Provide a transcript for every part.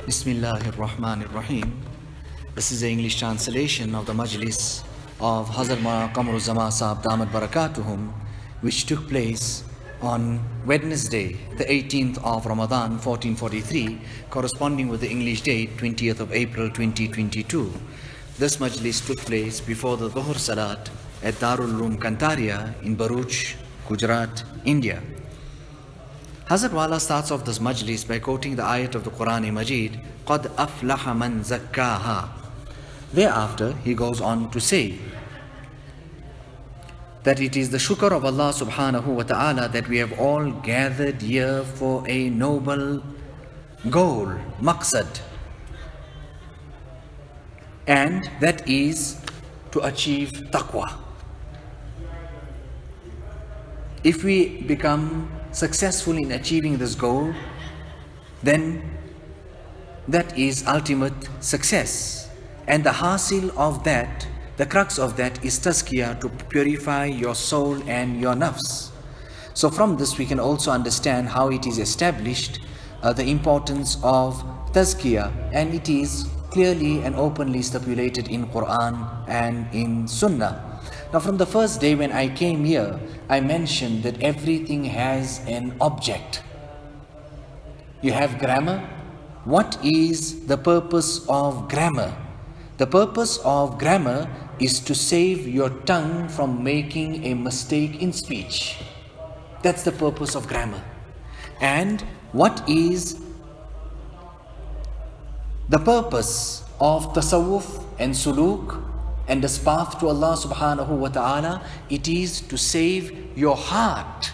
Bismillahir Rahmanir Rahim. This is the English translation of the Majlis of Hazrat Qamar Uzzaman Saheb Damat Barakatuhum, which took place on Wednesday, the 18th of Ramadan 1443, corresponding with the English date 20th of April 2022. This Majlis took place before the Zohr Salat at Darul Uloom Kantaria in Bharuch, Gujarat, India. Hazrat Wala starts off this Majlis by quoting the ayat of the Quran Majid, قَدْ أَفْلَحَ مَنْ زَكَّاهَا. Thereafter, he goes on to say that it is the shukr of Allah subhanahu wa ta'ala that we have all gathered here for a noble goal, maqsad, and that is to achieve taqwa. If we become successful in achieving this goal, then that is ultimate success. And the hasil of that, the crux of that is tazkiyah, to purify your soul and your nafs. So from this we can also understand how it is established, the importance of tazkiyah, and it is clearly and openly stipulated in Quran and in Sunnah. Now, from the first day when I came here, I mentioned that everything has an object. You have grammar. What is the purpose of grammar? The purpose of grammar is to save your tongue from making a mistake in speech. That's the purpose of grammar. And what is the purpose of tasawwuf and suluk and this path to Allah subhanahu wa ta'ala? It is to save your heart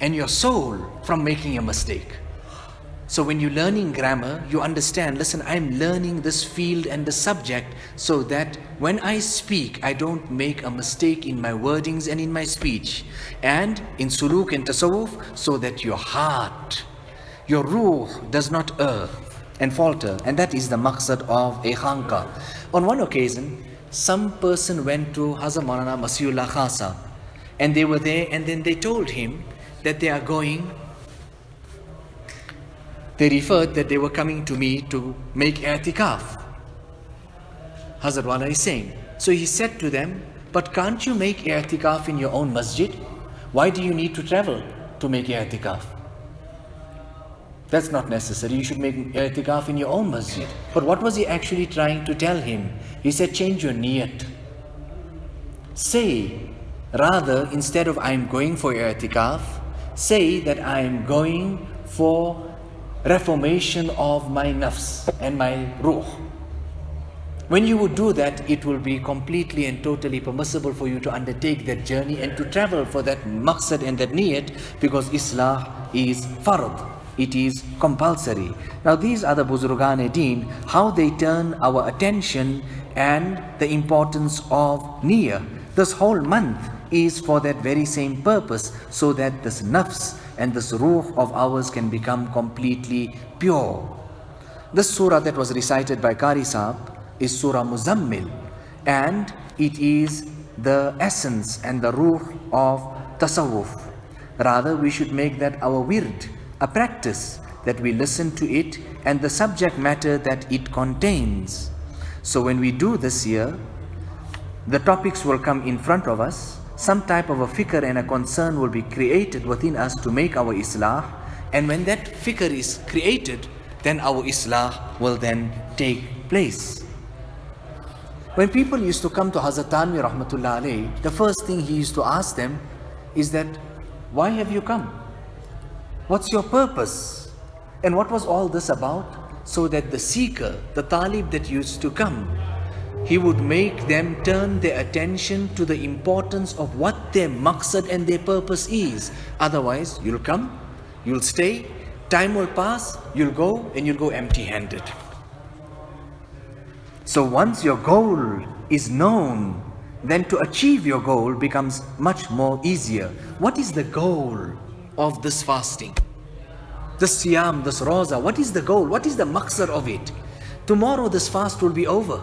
and your soul from making a mistake. So when you're learning grammar, you understand, listen, I'm learning this field and the subject so that when I speak, I don't make a mistake in my wordings and in my speech. And in suluk and tasawwuf, so that your heart, your ruh does not err and falter. And that is the maqsad of a khanqa. On one occasion, some person went to Hazrat Maulana Masihullah Khasa, and they were there, and then they told him that they are going. They referred that they were coming to me to make i'tikaf. Hazrat Wala is saying, so he said to them, but can't you make i'tikaf in your own masjid? Why do you need to travel to make i'tikaf? That's not necessary. You should make i'tikaf in your own masjid. But what was he actually trying to tell him? He said, change your niyat. Say, rather, instead of I'm going for i'tikaf, say that I'm going for reformation of my nafs and my ruh. When you would do that, it will be completely and totally permissible for you to undertake that journey and to travel for that maqsad and that niyat, because Islah is fard. It is compulsory. Now these are the Buzurgan-e-Deen, how they turn our attention and the importance of niyyah. This whole month is for that very same purpose, so that this nafs and this ruh of ours can become completely pure. This surah that was recited by Qari Saheb is Surah Muzammil, and it is the essence and the ruh of tasawwuf. Rather, we should make that our wird, a practice, that we listen to it and the subject matter that it contains. So when we do this here, the topics will come in front of us, some type of a fikr and a concern will be created within us to make our islah, and when that fikr is created, then our islah will then take place. When people used to come to Hazrat Tanvi rahmatullah alayhi, the first thing he used to ask them is that, why have you come? What's your purpose? And what was all this about? So that the seeker, the talib that used to come, he would make them turn their attention to the importance of what their maqsad and their purpose is. Otherwise, you'll come, you'll stay, time will pass, you'll go, and you'll go empty-handed. So once your goal is known, then to achieve your goal becomes much more easier. What is the goal of this fasting, this siyam, this roza? What is the goal? What is the maqsad of it? Tomorrow this fast will be over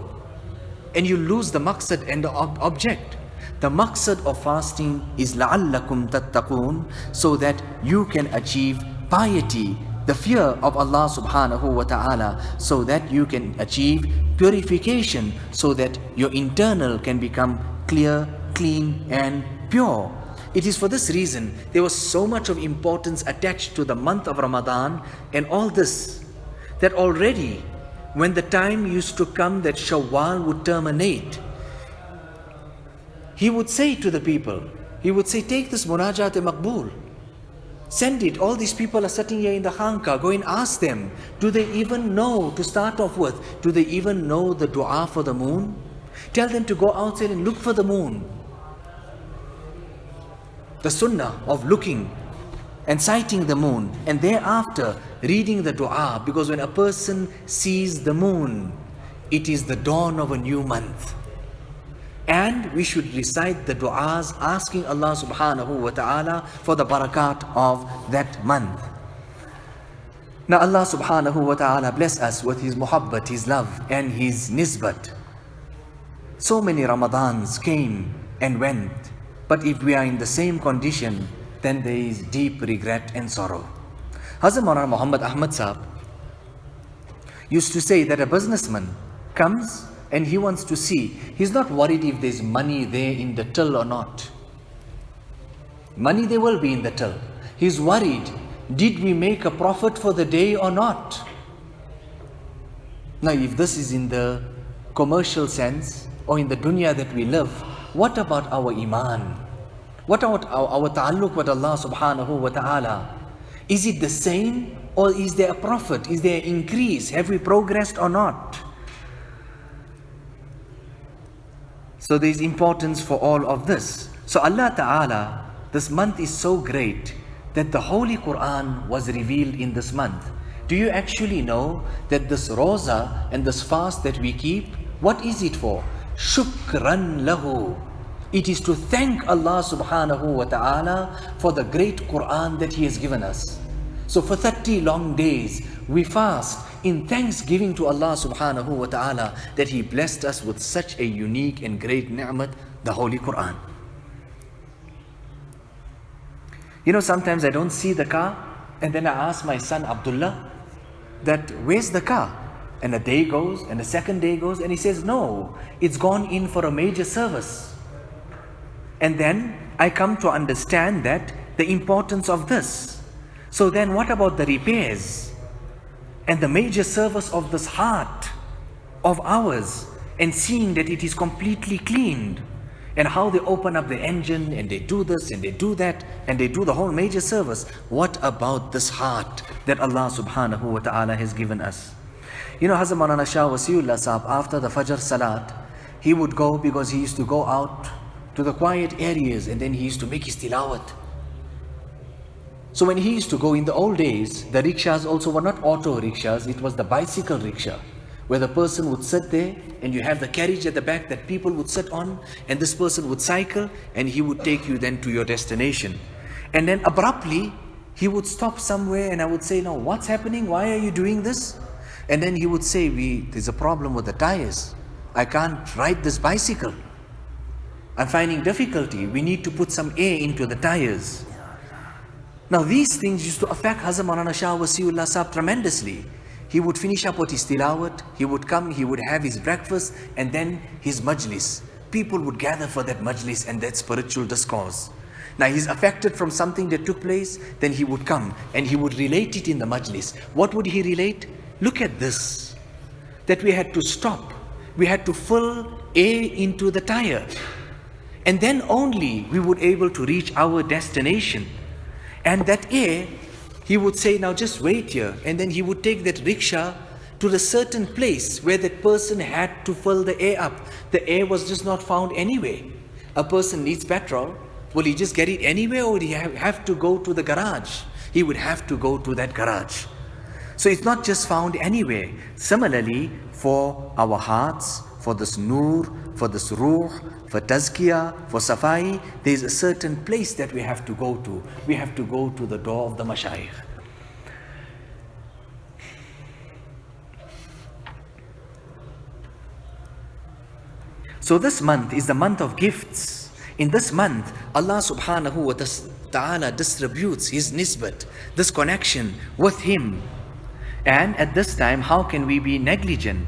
and you lose the maqsad and the object. The maqsad of fasting is لَعَلَّكُمْ تَتَّقُونَ, so that you can achieve piety the fear of Allah subhanahu wa ta'ala, so that you can achieve purification, so that your internal can become clear, clean and pure. It is for this reason there was so much of importance attached to the month of Ramadan and all this, that already when the time used to come that Shawwal would terminate, he would say to the people, he would say, take this Munajat Maqbool, send it. All these people are sitting here in the Khanqa, go and ask them, do they even know, to start off with, do they even know the dua for the moon? Tell them to go outside and look for the moon. The sunnah of looking and sighting the moon, and thereafter reading the dua, because when a person sees the moon, it is the dawn of a new month. And we should recite the du'as asking Allah subhanahu wa ta'ala for the barakat of that month. Now Allah subhanahu wa ta'ala bless us with His muhabbat, His love and His nisbat. So many Ramadans came and went, but if we are in the same condition, then there is deep regret and sorrow. Hazrat Maulana Muhammad Ahmad Saheb used to say that a businessman comes and he wants to see, he's not worried if there's money there in the till or not. Money there will be in the till. He's worried, did we make a profit for the day or not? Now if this is in the commercial sense or in the dunya that we live, what about our iman? What about our ta'alluq with Allah subhanahu wa ta'ala? Is it the same, or is there a profit? Is there an increase? Have we progressed or not? So there is importance for all of this. So Allah Ta'ala, this month is so great that the Holy Quran was revealed in this month. Do you actually know that this roza and this fast that we keep, what is it for? Shukran lahu. It is to thank Allah subhanahu wa ta'ala for the great Quran that He has given us. So for 30 long days we fast in thanksgiving to Allah subhanahu wa ta'ala that He blessed us with such a unique and great ni'mat, the Holy Quran. You know, sometimes I don't see the car, and then I ask my son Abdullah that, where's the car? And a day goes, and a second day goes, and he says, no, it's gone in for a major service. And then I come to understand that the importance of this. So then what about the repairs and the major service of this heart of ours, and seeing that it is completely cleaned, and how they open up the engine and they do this and they do that and they do the whole major service? What about this heart that Allah subhanahu wa ta'ala has given us? You know, Hazrat Maulana Shah Wasiullah Saheb, after the Fajr Salat, he would go, because he used to go out to the quiet areas and then he used to make his tilawat. So when he used to go in the old days, the rickshaws also were not auto rickshaws, it was the bicycle rickshaw, where the person would sit there and you have the carriage at the back that people would sit on, and this person would cycle and he would take you then to your destination. And then abruptly he would stop somewhere and I would say, no, what's happening? Why are you doing this? And then he would say, there's a problem with the tires. I can't ride this bicycle. I'm finding difficulty. We need to put some air into the tires. Now these things used to affect Hazrat Maulana Shah Wasiullah Saheb tremendously. He would finish up with his tilawat, he would come, he would have his breakfast, and then his majlis. People would gather for that majlis and that spiritual discourse. Now he's affected from something that took place, then he would come and he would relate it in the majlis. What would he relate? Look at this, that we had to stop, we had to fill air into the tire, and then only we would able to reach our destination. And that air, he would say, now just wait here, and then he would take that rickshaw to the certain place where that person had to fill the air up. The air was just not found anywhere. A person needs petrol, will he just get it anywhere, or would he have to go to the garage? He would have to go to that garage. So it's not just found anywhere. Similarly, for our hearts, for this nur, for this ruh, for tazkiyah, for safai, there is a certain place that we have to go to. We have to go to the door of the mashayikh. So this month is the month of gifts. In this month, Allah subhanahu wa ta'ala distributes His nisbat, this connection with Him. And at this time, how can we be negligent?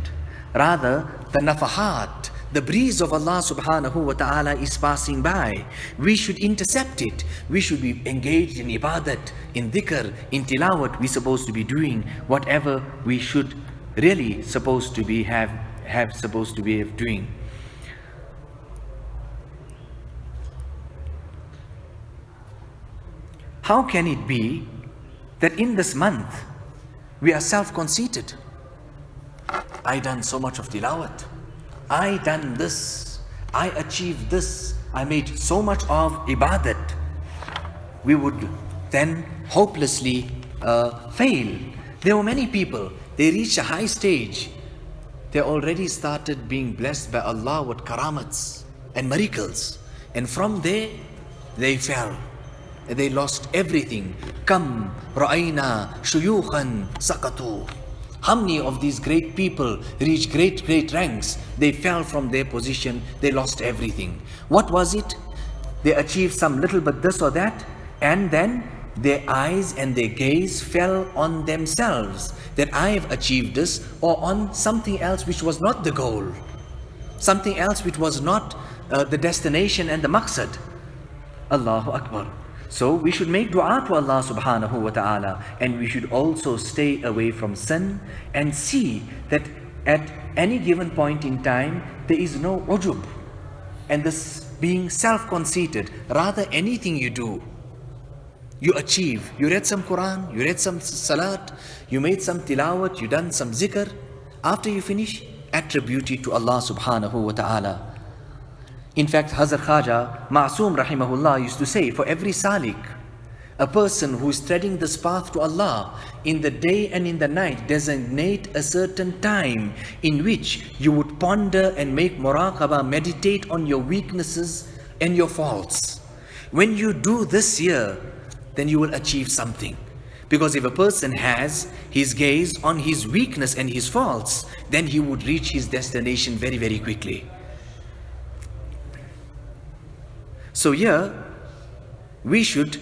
Rather, the nafahat, the breeze of Allah subhanahu wa ta'ala is passing by. We should intercept it. We should be engaged in ibadat, in dhikr, in tilawat. We're supposed to be doing whatever we should really supposed to be doing. How can it be that in this month we are self-conceited? I done so much of tilawat. I done this. I achieved this. I made so much of ibadat. We would then hopelessly fail. There were many people, they reached a high stage. They already started being blessed by Allah with karamats and miracles. And from there, they fell. They lost everything. Kam ra'ayna shuyukhan sakatu. How many of these great people reached great ranks? They fell from their position. They lost everything. What was it? They achieved some little bit this or that, and then their eyes and their gaze fell on themselves, that I have achieved this, or on something else which was not the goal, something else which was not the destination and the maqsad. Allahu Akbar. So we should make dua to Allah subhanahu wa ta'ala, and we should also stay away from sin and see that at any given point in time there is no ujub and this being self-conceited. Rather, anything you do, you achieve. You read some Quran, you read some salat, you made some tilawat, you done some zikr. After you finish, attribute it to Allah subhanahu wa ta'ala. In fact, Hazrat Khaja Ma'soom rahimahullah used to say, for every salik, a person who is treading this path to Allah, in the day and in the night, designate a certain time in which you would ponder and make muraqabah, meditate on your weaknesses and your faults. When you do this here, then you will achieve something. Because if a person has his gaze on his weakness and his faults, then he would reach his destination very, very quickly. So here, we should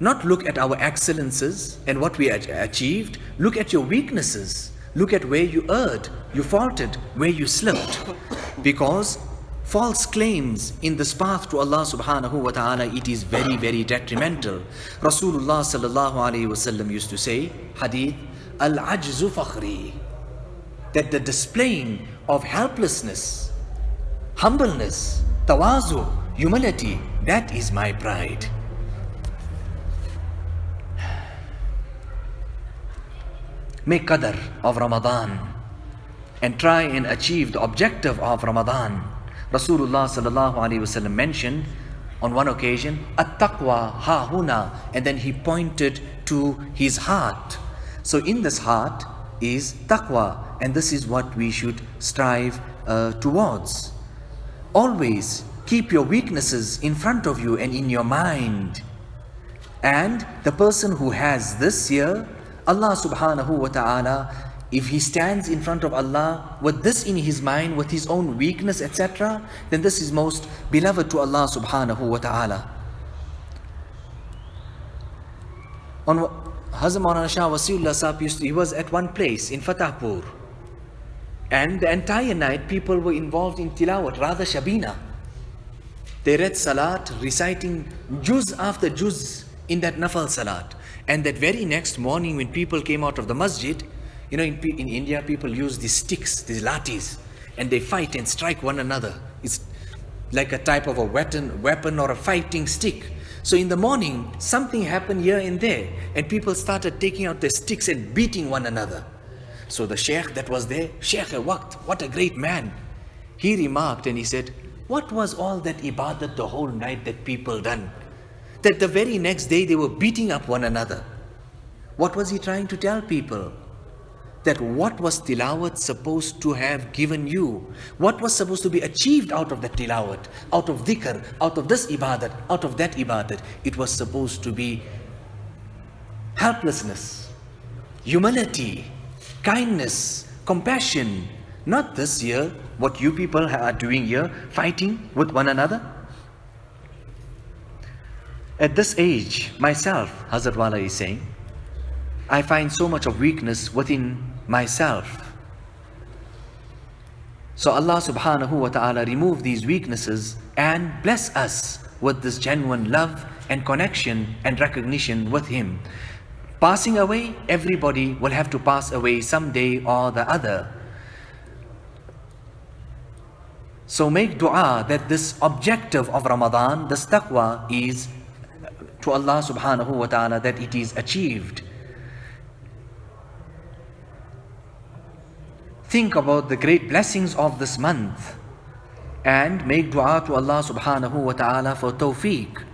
not look at our excellences and what we achieved. Look at your weaknesses. Look at where you erred, you faulted, where you slipped. Because false claims in this path to Allah subhanahu wa ta'ala, it is very, very detrimental. Rasulullah sallallahu alayhi wasallam used to say, hadith, al-ajzu fakhri, that the displaying of helplessness, humbleness, tawazu, humility, that is my pride. Make qadr of Ramadan and try and achieve the objective of Ramadan. Rasulullah sallallahu alaihi wasallam mentioned on one occasion, at-taqwa ha-huna, and then he pointed to his heart. So in this heart is taqwa, and this is what we should strive towards. Always keep your weaknesses in front of you and in your mind. And the person who has this here, Allah subhanahu wa ta'ala, if he stands in front of Allah with this in his mind, with his own weakness, etc., then this is most beloved to Allah subhanahu wa ta'ala. On Hazrat Maulana Shah Wasiullah Saheb he was at one place in Fatahpur, and the entire night people were involved in tilawat, rather shabina. They read salat, reciting juz after juz in that nafal salat. And that very next morning when people came out of the masjid, you know, in India people use these sticks, these latis, and they fight and strike one another. It's like a type of a weapon or a fighting stick. So in the morning, something happened here and there, and people started taking out their sticks and beating one another. So the sheikh that was there, Sheikh Waqt, what a great man, he remarked and he said, what was all that ibadat the whole night that people done? That the very next day they were beating up one another. What was he trying to tell people? That what was tilawat supposed to have given you? What was supposed to be achieved out of that tilawat? Out of dhikr, out of this ibadat, out of that ibadat? It was supposed to be helplessness, humility, kindness, compassion. Not this here, what you people are doing here, fighting with one another. At this age, myself, Hazrat Wala is saying, I find so much of weakness within myself. So Allah subhanahu wa ta'ala remove these weaknesses and bless us with this genuine love and connection and recognition with Him. Passing away, everybody will have to pass away someday or the other. So make dua that this objective of Ramadan, this taqwa, is to Allah subhanahu wa ta'ala, that it is achieved. Think about the great blessings of this month and make dua to Allah subhanahu wa ta'ala for tawfiq.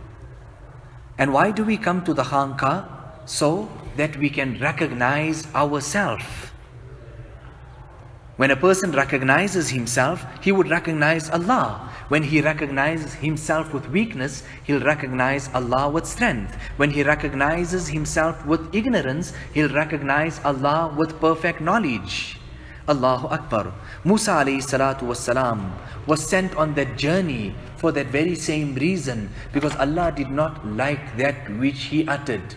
And why do we come to the khanqa? So that we can recognize ourselves. When a person recognizes himself, he would recognize Allah. When he recognizes himself with weakness, he'll recognize Allah with strength. When he recognizes himself with ignorance, he'll recognize Allah with perfect knowledge. Allahu Akbar. Musa alayhi salatu wassalam was sent on that journey for that very same reason, because Allah did not like that which he uttered.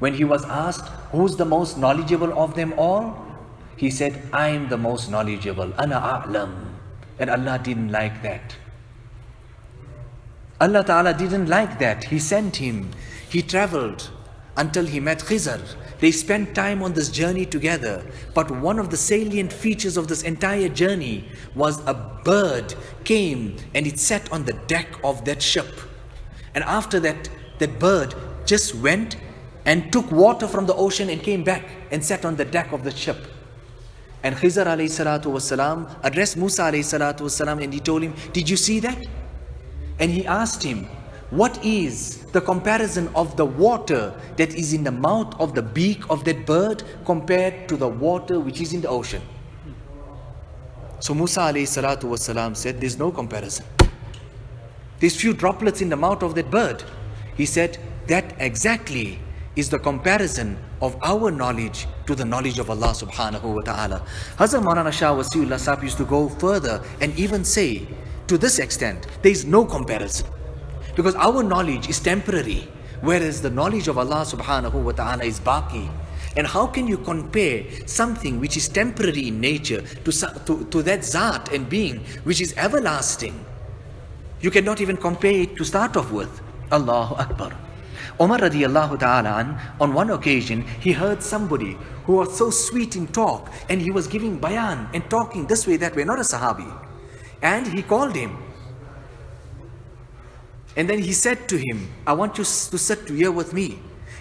When he was asked, who's the most knowledgeable of them all? He said, I am the most knowledgeable. Ana a'lam. And Allah didn't like that. Allah Ta'ala didn't like that. He sent him. He traveled until he met Khizr. They spent time on this journey together. But one of the salient features of this entire journey was a bird came and it sat on the deck of that ship. And after that, that bird just went and took water from the ocean and came back and sat on the deck of the ship. And Khizr alayhi salatu wasalam addressed Musa alayhi salatu wasalam and he told him, did you see that? And he asked him, what is the comparison of the water that is in the mouth of the beak of that bird compared to the water which is in the ocean? So Musa alayhi salatu wasalam said, there's no comparison. There's few droplets in the mouth of that bird. He said, that exactly is the comparison of our knowledge to the knowledge of Allah subhanahu wa ta'ala. Hazrat Maulana Shah Wasiullah Saheb used to go further and even say, to this extent, there is no comparison. Because our knowledge is temporary, whereas the knowledge of Allah subhanahu wa ta'ala is baqi. And how can you compare something which is temporary in nature to that zat and being which is everlasting? You cannot even compare it to start off with. Allahu Akbar. Umar radiallahu ta'ala on one occasion, he heard somebody who was so sweet in talk and he was giving bayan and talking this way, that way, not a sahabi. And he called him. And then he said to him, I want you to sit here with me.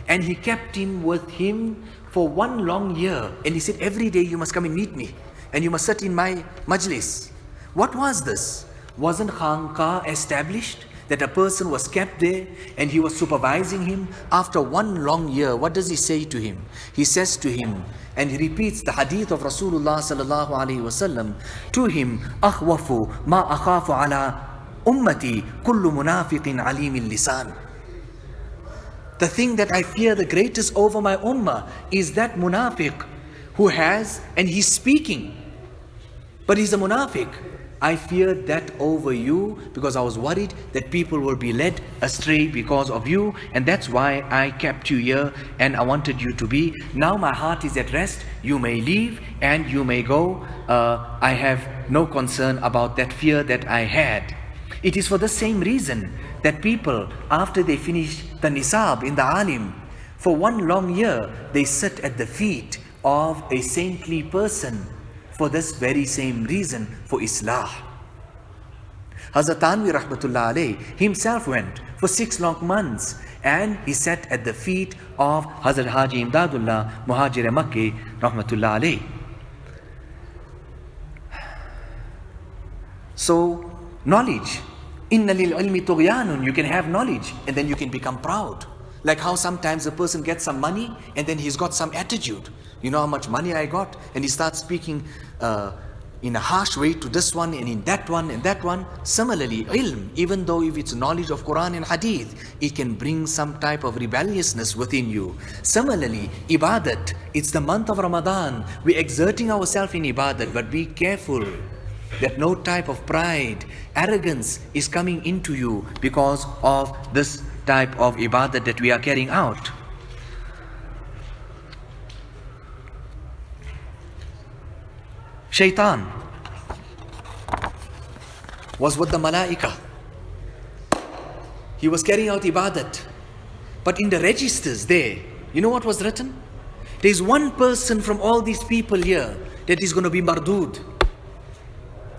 And he kept him with him for 1 long year. And he said, every day you must come and meet me. And you must sit in my majlis. What was this? Wasn't khanqa established? That a person was kept there and he was supervising him. After 1 long year, what does he say to him? He says to him, and he repeats the hadith of Rasulullah sallallahu alaihi wasallam to him, akhwafu ma akhafu ala ummati kullu munafiqin alimil lisan. The thing that I fear the greatest over my ummah is that munafiq who has, and he's speaking, but he's a munafiq. I feared that over you because I was worried that people will be led astray because of you, and that's why I kept you here and I wanted you to be. Now my heart is at rest. You may leave and you may go. I have no concern about that fear that I had. It is for the same reason that people, after they finish the nisab in the alim, for 1 long year, they sit at the feet of a saintly person. For this very same reason, for Islah. Hazrat Tanvi rahmatullah alayh himself went for 6 long months and he sat at the feet of Hazrat Haji Imdadullah Muhajir Makki rahmatullah alayh. So, knowledge. Inna lil ilmi tughyanun. You can have knowledge and then you can become proud. Like how sometimes a person gets some money and then he's got some attitude. You know how much money I got? And he starts speaking in a harsh way to this one and in that one and that one. Similarly, ilm, even though if it's knowledge of Quran and Hadith, it can bring some type of rebelliousness within you. Similarly, ibadat, it's the month of Ramadan. We're exerting ourselves in ibadat, but be careful that no type of pride, arrogance is coming into you because of this type of ibadat that we are carrying out. Shaitan was with the malaika. He was carrying out ibadat. But in the registers there, you know what was written? There is one person from all these people here that is going to be mardud.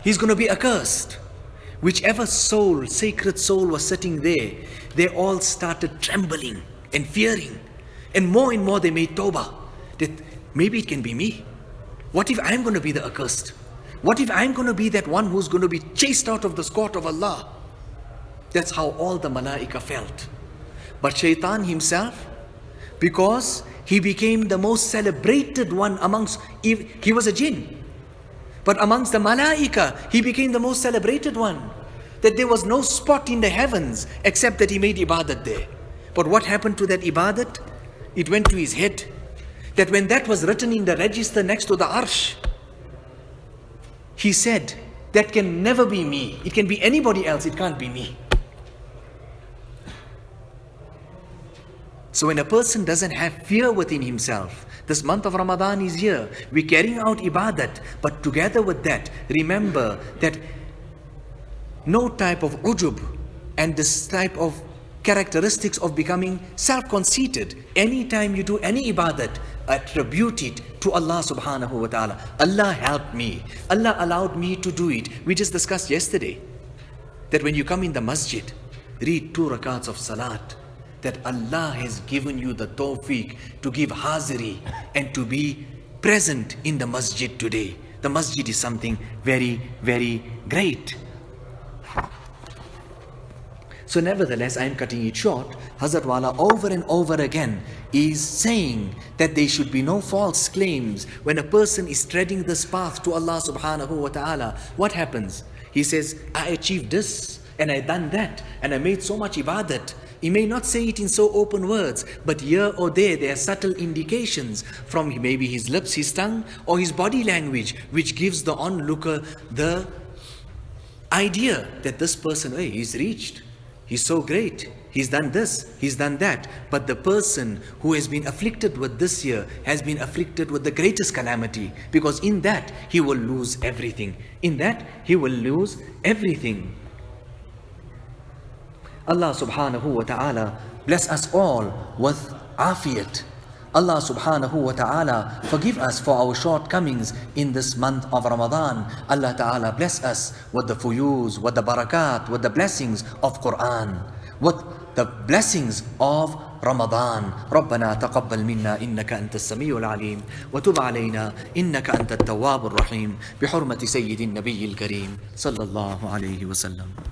He's going to be accursed. Whichever soul, sacred soul was sitting there, they all started trembling and fearing. And more they made tawbah. That maybe it can be me. What if I'm going to be the accursed? What if I'm going to be that one who's going to be chased out of the court of Allah? That's how all the malaika felt. But Shaitan himself, because he became the most celebrated one amongst, he was a jinn. But amongst the malaika, he became the most celebrated one. That there was no spot in the heavens except that he made ibadat there. But what happened to that ibadat? It went to his head. That when that was written in the register next to the arsh, he said, that can never be me. It can be anybody else, it can't be me. So when a person doesn't have fear within himself, this month of Ramadan is here, we're carrying out ibadat, but together with that, remember that no type of ujub and this type of characteristics of becoming self-conceited. Anytime you do any ibadat, attribute it to Allah subhanahu wa ta'ala. Allah helped me. Allah allowed me to do it. We just discussed yesterday that when you come in the masjid, read 2 rakats of salat. That Allah has given you the tawfiq to give haziri and to be present in the masjid today. The masjid is something very, very great. So nevertheless, I am cutting it short. Hazrat Wala over and over again is saying that there should be no false claims. When a person is treading this path to Allah subhanahu wa ta'ala, what happens? He says, I achieved this and I done that and I made so much ibadat. He may not say it in so open words, but here or there are subtle indications from maybe his lips, his tongue, or his body language, which gives the onlooker the idea that this person, hey, he's reached, he's so great, he's done this, he's done that. But the person who has been afflicted with this year has been afflicted with the greatest calamity, because in that he will lose everything. In that he will lose everything. Allah subhanahu wa ta'ala bless us all with afiyat. Allah subhanahu wa ta'ala forgive us for our shortcomings in this month of Ramadan. Allah ta'ala bless us with the fuyuz, with the barakat, with the blessings of Quran, with the blessings of رمضان. ربنا تقبل منا إنك أنت السميع العليم وتب علينا إنك أنت التواب الرحيم بحرمة سيد النبي الكريم صلى الله عليه وسلم.